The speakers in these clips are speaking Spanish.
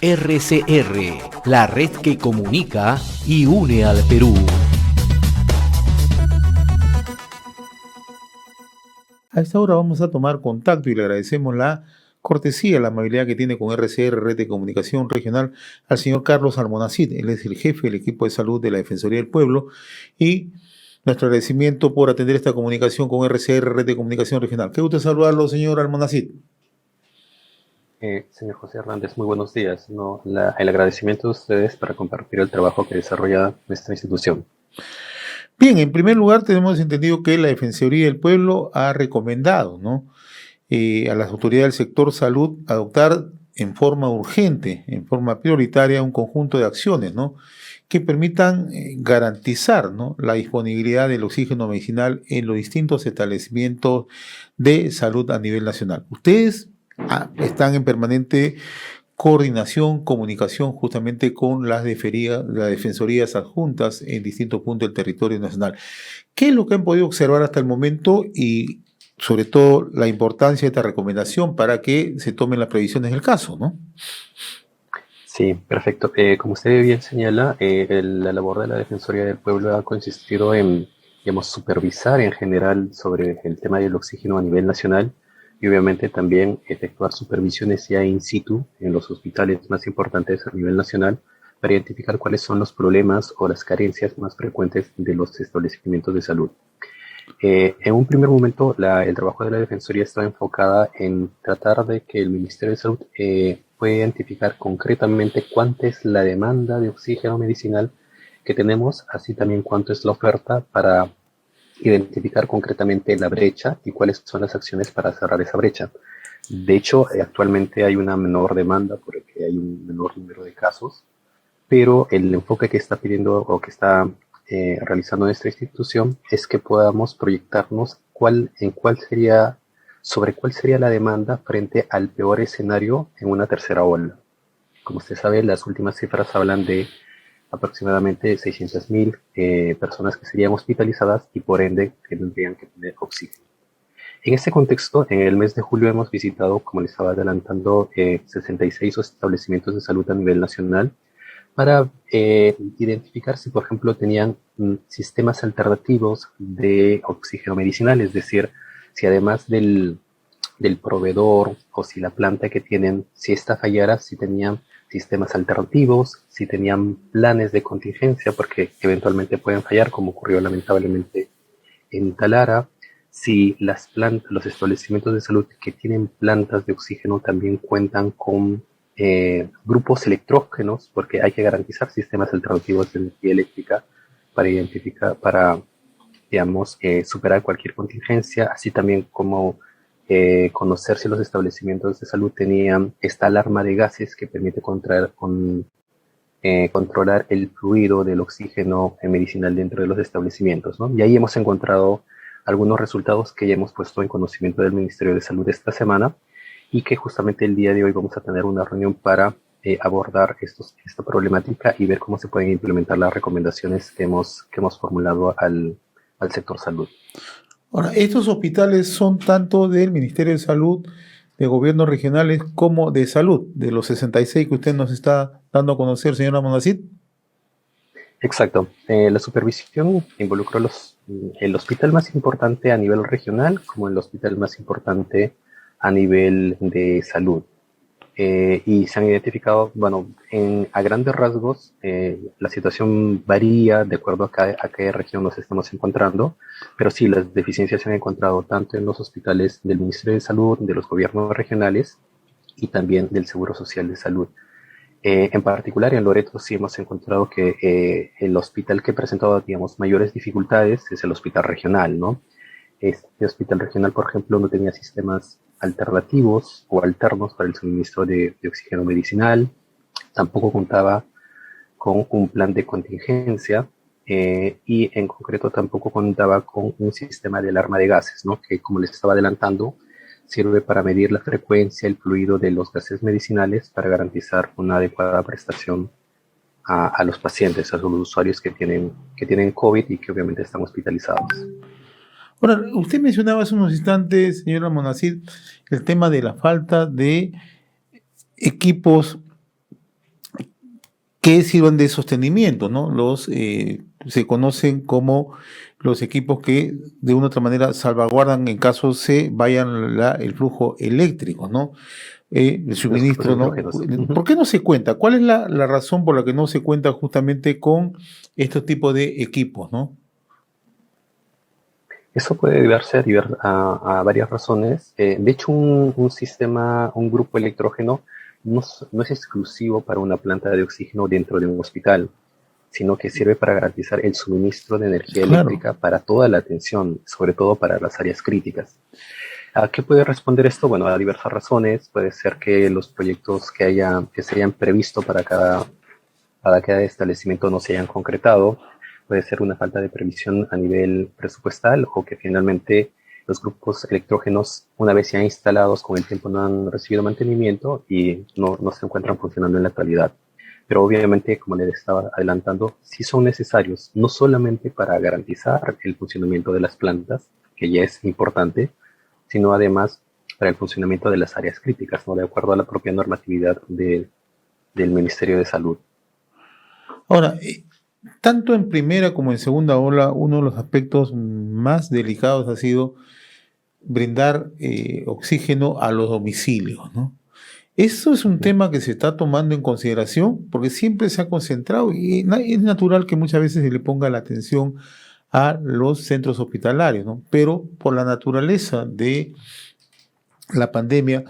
RCR, la red que comunica y une al Perú. A esta hora vamos a tomar contacto y le agradecemos la cortesía, la amabilidad que tiene con RCR, Red de Comunicación Regional, al señor Carlos Almonacid. Él es el jefe del equipo de salud de la Defensoría del Pueblo y nuestro agradecimiento por atender esta comunicación con RCR, Red de Comunicación Regional. Qué gusto saludarlo, señor Almonacid. Señor José Hernández, muy buenos días. El agradecimiento de ustedes para compartir el trabajo que desarrolla nuestra institución. Bien, en primer lugar tenemos entendido que la Defensoría del Pueblo ha recomendado, ¿no?, a las autoridades del sector salud adoptar en forma urgente, en forma prioritaria, un conjunto de acciones, ¿no?, que permitan garantizar, ¿no?, la disponibilidad del oxígeno medicinal en los distintos establecimientos de salud a nivel nacional. Ustedes están en permanente coordinación, comunicación justamente con las defensorías adjuntas en distintos puntos del territorio nacional. ¿Qué es lo que han podido observar hasta el momento y sobre todo la importancia de esta recomendación para que se tomen las previsiones del caso, ¿no? Sí, perfecto. Como usted bien señala, la labor de la Defensoría del Pueblo ha consistido en, digamos, supervisar en general sobre el tema del oxígeno a nivel nacional y obviamente también efectuar supervisiones ya in situ en los hospitales más importantes a nivel nacional para identificar cuáles son los problemas o las carencias más frecuentes de los establecimientos de salud. En un primer momento, el trabajo de la Defensoría estaba enfocada en tratar de que el Ministerio de Salud pueda identificar concretamente cuánta es la demanda de oxígeno medicinal que tenemos, así también cuánto es la oferta para identificar concretamente la brecha y cuáles son las acciones para cerrar esa brecha. De hecho, actualmente hay una menor demanda porque hay un menor número de casos, pero el enfoque que está pidiendo o que está realizando nuestra institución es que podamos proyectarnos sobre cuál sería la demanda frente al peor escenario en una tercera ola. Como usted sabe, las últimas cifras hablan de aproximadamente 600.000 personas que serían hospitalizadas y por ende que tendrían que tener oxígeno. En este contexto, en el mes de julio hemos visitado, como les estaba adelantando, 66 establecimientos de salud a nivel nacional para identificar si, por ejemplo, tenían sistemas alternativos de oxígeno medicinal, es decir, si además del proveedor o si la planta que tienen, si esta fallara, si tenían sistemas alternativos, si tenían planes de contingencia, porque eventualmente pueden fallar, como ocurrió lamentablemente en Talara, si los establecimientos de salud que tienen plantas de oxígeno también cuentan con grupos electrógenos, porque hay que garantizar sistemas alternativos de energía eléctrica para digamos, superar cualquier contingencia, así también como conocer si los establecimientos de salud tenían esta alarma de gases que permite controlar el fluido del oxígeno medicinal dentro de los establecimientos, ¿no? Y ahí hemos encontrado algunos resultados que ya hemos puesto en conocimiento del Ministerio de Salud esta semana y que justamente el día de hoy vamos a tener una reunión para abordar esta problemática y ver cómo se pueden implementar las recomendaciones que hemos formulado al sector salud. Ahora, estos hospitales son tanto del Ministerio de Salud, de gobiernos regionales, como de salud, de los 66 que usted nos está dando a conocer, señora Monacid. Exacto. La supervisión involucró el hospital más importante a nivel regional como el hospital más importante a nivel de salud. Y se han identificado, bueno, a grandes rasgos, la situación varía de acuerdo a qué región nos estamos encontrando, pero sí, las deficiencias se han encontrado tanto en los hospitales del Ministerio de Salud, de los gobiernos regionales y también del Seguro Social de Salud. En particular, en Loreto sí hemos encontrado que el hospital que ha presentado, digamos, mayores dificultades es el hospital regional, ¿no? Este hospital regional, por ejemplo, no tenía sistemas alternativos o alternos para el suministro de oxígeno medicinal, tampoco contaba con un plan de contingencia y en concreto tampoco contaba con un sistema de alarma de gases, ¿no? Que, como les estaba adelantando, sirve para medir la frecuencia, el fluido de los gases medicinales para garantizar una adecuada prestación a los pacientes, a los usuarios que tienen COVID y que obviamente están hospitalizados. Ahora, usted mencionaba hace unos instantes, señora Monacid, el tema de la falta de equipos que sirvan de sostenimiento, ¿no? Se conocen como los equipos que de una u otra manera salvaguardan en caso se vayan el flujo eléctrico, ¿no? El Los grupos suministro, ¿no? electrógenos. ¿Por qué no se cuenta? ¿Cuál es la razón por la que no se cuenta justamente con estos tipos de equipos, ¿no? Eso puede deberse a varias razones. De hecho, un grupo electrógeno no es exclusivo para una planta de oxígeno dentro de un hospital, sino que sirve para garantizar el suministro de energía Claro. eléctrica para toda la atención, sobre todo para las áreas críticas. ¿A qué puede responder esto? Bueno, a diversas razones. Puede ser que los proyectos que se hayan previsto para cada establecimiento no se hayan concretado. Puede ser una falta de previsión a nivel presupuestal o que finalmente los grupos electrógenos, una vez ya instalados con el tiempo, no han recibido mantenimiento y no se encuentran funcionando en la actualidad. Pero obviamente, como les estaba adelantando, sí son necesarios, no solamente para garantizar el funcionamiento de las plantas, que ya es importante, sino además para el funcionamiento de las áreas críticas, ¿no? De acuerdo a la propia normatividad del Ministerio de Salud. Ahora, tanto en primera como en segunda ola, uno de los aspectos más delicados ha sido brindar oxígeno a los domicilios, ¿no? Eso es un tema que se está tomando en consideración porque siempre se ha concentrado y es natural que muchas veces se le ponga la atención a los centros hospitalarios, ¿no? Pero por la naturaleza de la pandemia,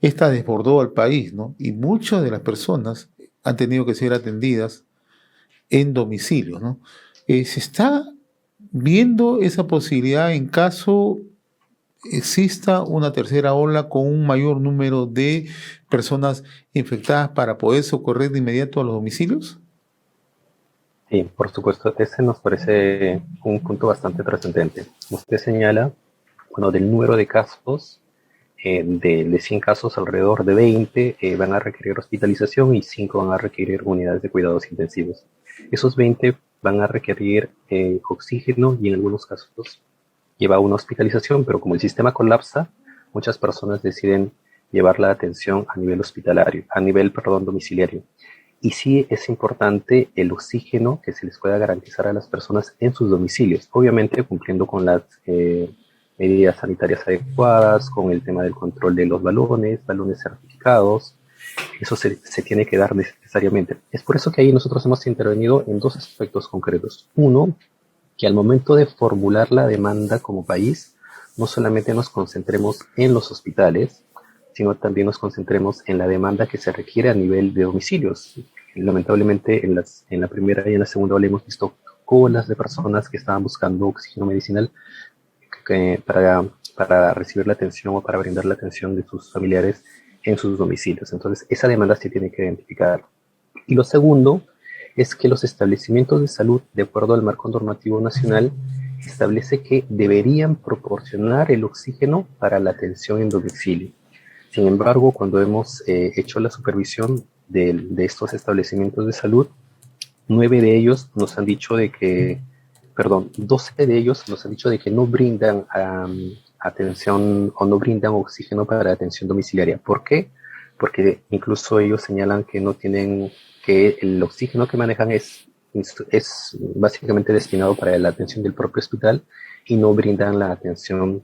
esta desbordó al país, ¿no? Y muchas de las personas han tenido que ser atendidas en domicilio, ¿no? Se está viendo esa posibilidad en caso exista una tercera ola con un mayor número de personas infectadas para poder socorrer de inmediato a los domicilios? Sí, por supuesto, ese nos parece un punto bastante trascendente. Usted señala, bueno, del número de casos, de 100 casos, alrededor de 20 van a requerir hospitalización y 5 van a requerir unidades de cuidados intensivos. Esos 20 van a requerir oxígeno y en algunos casos lleva una hospitalización, pero como el sistema colapsa, muchas personas deciden llevar la atención a nivel hospitalario, domiciliario. Y sí es importante el oxígeno que se les pueda garantizar a las personas en sus domicilios, obviamente cumpliendo con las medidas sanitarias adecuadas, con el tema del control de los balones certificados. Eso se tiene que dar necesariamente. Es por eso que ahí nosotros hemos intervenido en dos aspectos concretos. Uno, que al momento de formular la demanda como país, no solamente nos concentremos en los hospitales, sino también nos concentremos en la demanda que se requiere a nivel de domicilios. Lamentablemente, en la primera y en la segunda ola hemos visto colas de personas que estaban buscando oxígeno medicinal para recibir la atención o para brindar la atención de sus familiares en sus domicilios. Entonces, esa demanda se tiene que identificar. Y lo segundo es que los establecimientos de salud, de acuerdo al marco normativo nacional, establece que deberían proporcionar el oxígeno para la atención en domicilio. Sin embargo, cuando hemos hecho la supervisión de estos establecimientos de salud, 9 de ellos nos han dicho 12 de ellos nos han dicho de que no brindan atención o no brindan oxígeno para la atención domiciliaria. ¿Por qué? Porque incluso ellos señalan que no tienen, que el oxígeno que manejan es básicamente destinado para la atención del propio hospital y no brindan la atención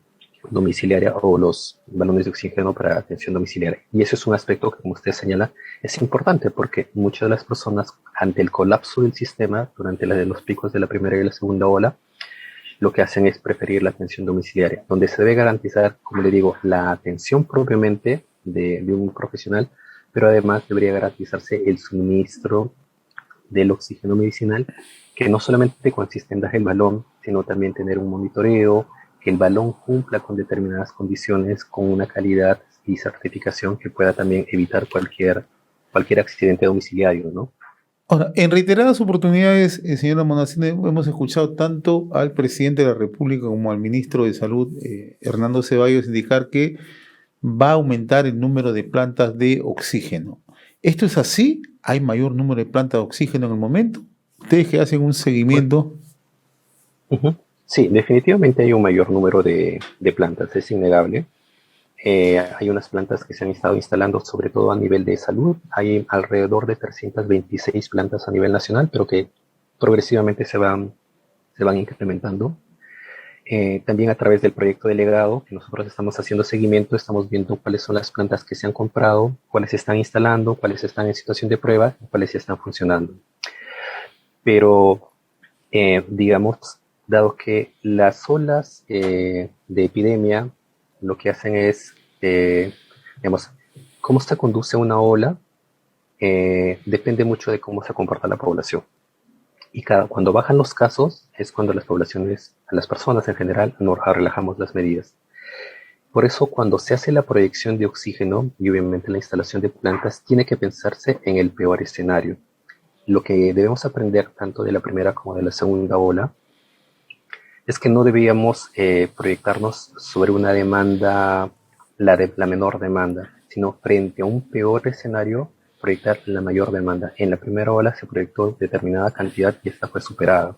domiciliaria o los balones de oxígeno para atención domiciliaria. Y ese es un aspecto que, como usted señala, es importante porque muchas de las personas, ante el colapso del sistema, durante los picos de la primera y la segunda ola, lo que hacen es preferir la atención domiciliaria, donde se debe garantizar, como le digo, la atención propiamente de un profesional, pero además debería garantizarse el suministro del oxígeno medicinal, que no solamente consiste en dar el balón, sino también tener un monitoreo, que el balón cumpla con determinadas condiciones, con una calidad y certificación que pueda también evitar cualquier accidente domiciliario, ¿no? Ahora, en reiteradas oportunidades, señora Monacine, hemos escuchado tanto al presidente de la República como al ministro de Salud, Hernando Ceballos, indicar que va a aumentar el número de plantas de oxígeno. ¿Esto es así? ¿Hay mayor número de plantas de oxígeno en el momento? ¿Ustedes que hacen un seguimiento? Sí, definitivamente hay un mayor número de plantas, es innegable. Hay unas plantas que se han estado instalando sobre todo a nivel de salud. Hay alrededor de 326 plantas a nivel nacional, pero que progresivamente se van incrementando. También a través del proyecto delegado, que nosotros estamos haciendo seguimiento, estamos viendo cuáles son las plantas que se han comprado, cuáles se están instalando, cuáles están en situación de prueba y cuáles ya están funcionando. Pero, digamos, dado que las olas de epidemia lo que hacen es, digamos, cómo se conduce una ola depende mucho de cómo se comporta la población. Y cuando bajan los casos es cuando las personas en general, nos relajamos las medidas. Por eso, cuando se hace la proyección de oxígeno y obviamente la instalación de plantas, tiene que pensarse en el peor escenario. Lo que debemos aprender tanto de la primera como de la segunda ola es que no debíamos proyectarnos sobre una demanda, la menor demanda, sino frente a un peor escenario, proyectar la mayor demanda. En la primera ola se proyectó determinada cantidad y esta fue superada.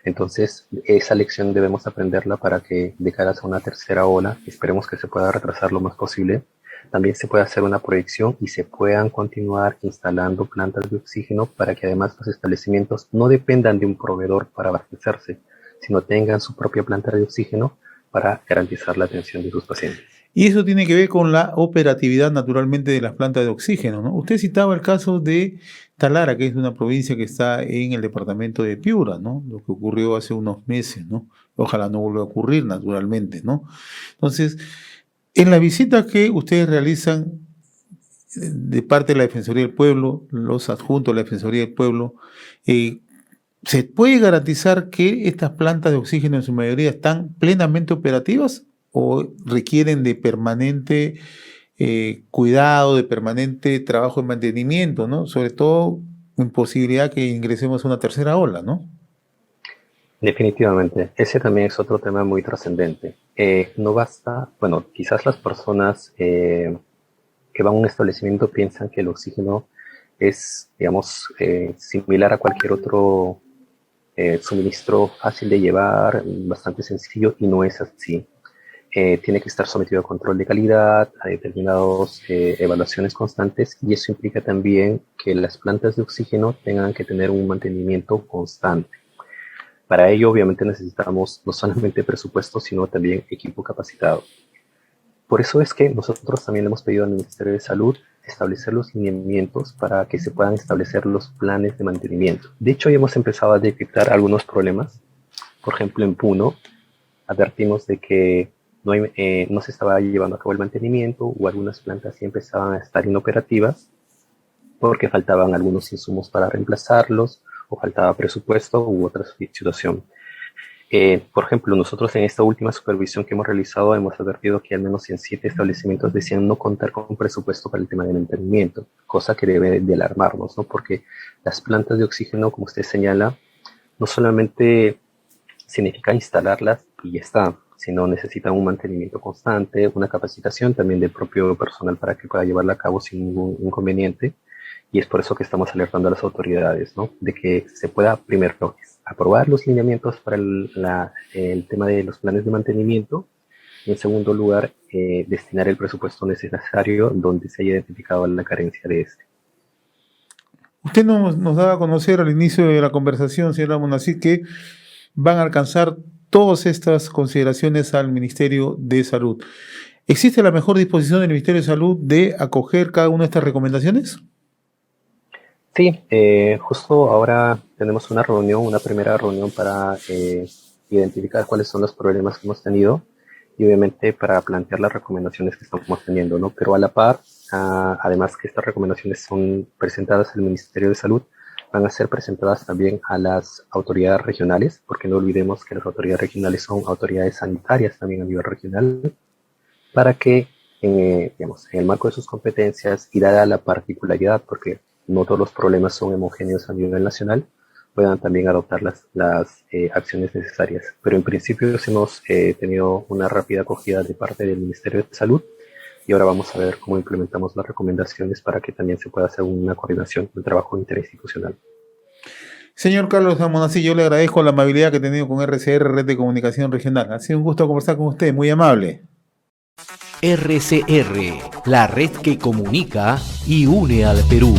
Entonces, esa lección debemos aprenderla para que de cara a una tercera ola, esperemos que se pueda retrasar lo más posible, también se pueda hacer una proyección y se puedan continuar instalando plantas de oxígeno para que además los establecimientos no dependan de un proveedor para abastecerse, sino tengan su propia planta de oxígeno para garantizar la atención de sus pacientes. Y eso tiene que ver con la operatividad naturalmente de las plantas de oxígeno, ¿no? Usted citaba el caso de Talara, que es una provincia que está en el departamento de Piura, ¿no? Lo que ocurrió hace unos meses, ¿no? Ojalá no vuelva a ocurrir naturalmente, ¿no? Entonces, en la visita que ustedes realizan de parte de la Defensoría del Pueblo, los adjuntos de la Defensoría del Pueblo, ¿se puede garantizar que estas plantas de oxígeno en su mayoría están plenamente operativas o requieren de permanente cuidado, de permanente trabajo de mantenimiento, ¿no? Sobre todo en posibilidad que ingresemos a una tercera ola, ¿no? Definitivamente, ese también es otro tema muy trascendente. No basta, bueno, quizás las personas que van a un establecimiento piensan que el oxígeno es, digamos, similar a cualquier otro suministro fácil de llevar, bastante sencillo, y no es así. Tiene que estar sometido a control de calidad, a determinadas evaluaciones constantes, y eso implica también que las plantas de oxígeno tengan que tener un mantenimiento constante. Para ello, obviamente, necesitamos no solamente presupuesto, sino también equipo capacitado. Por eso es que nosotros también le hemos pedido al Ministerio de Salud establecer los lineamientos para que se puedan establecer los planes de mantenimiento. De hecho, ya hemos empezado a detectar algunos problemas. Por ejemplo, en Puno, advertimos de que no se estaba llevando a cabo el mantenimiento, o algunas plantas sí empezaban a estar inoperativas porque faltaban algunos insumos para reemplazarlos, o faltaba presupuesto u otra situación. Por ejemplo, nosotros en esta última supervisión que hemos realizado hemos advertido que al menos en 7 establecimientos decían no contar con presupuesto para el tema de mantenimiento, cosa que debe de alarmarnos, ¿no? Porque las plantas de oxígeno, como usted señala, no solamente significa instalarlas y ya está, sino necesitan un mantenimiento constante, una capacitación también del propio personal para que pueda llevarla a cabo sin ningún inconveniente. Y es por eso que estamos alertando a las autoridades, ¿no? De que se pueda primero aprobar los lineamientos para el tema de los planes de mantenimiento, y en segundo lugar, destinar el presupuesto necesario donde se haya identificado la carencia de este. Usted nos daba a conocer al inicio de la conversación, señora Monacid, que van a alcanzar todas estas consideraciones al Ministerio de Salud. ¿Existe la mejor disposición del Ministerio de Salud de acoger cada una de estas recomendaciones? Sí, justo ahora tenemos una primera reunión para identificar cuáles son los problemas que hemos tenido y obviamente para plantear las recomendaciones que estamos teniendo, ¿no? Pero a la par, además que estas recomendaciones son presentadas al Ministerio de Salud, van a ser presentadas también a las autoridades regionales, porque no olvidemos que las autoridades regionales son autoridades sanitarias también a nivel regional, para que, digamos, en el marco de sus competencias y dada la particularidad, porque no todos los problemas son homogéneos a nivel nacional, puedan también adoptar las acciones necesarias. Pero en principio hemos tenido una rápida acogida de parte del Ministerio de Salud, y ahora vamos a ver cómo implementamos las recomendaciones para que también se pueda hacer una coordinación, un trabajo interinstitucional. Señor Carlos Amonasí, yo le agradezco la amabilidad que he tenido con RCR, Red de Comunicación Regional. Ha sido un gusto conversar con usted, muy amable. RCR, la red que comunica y une al Perú.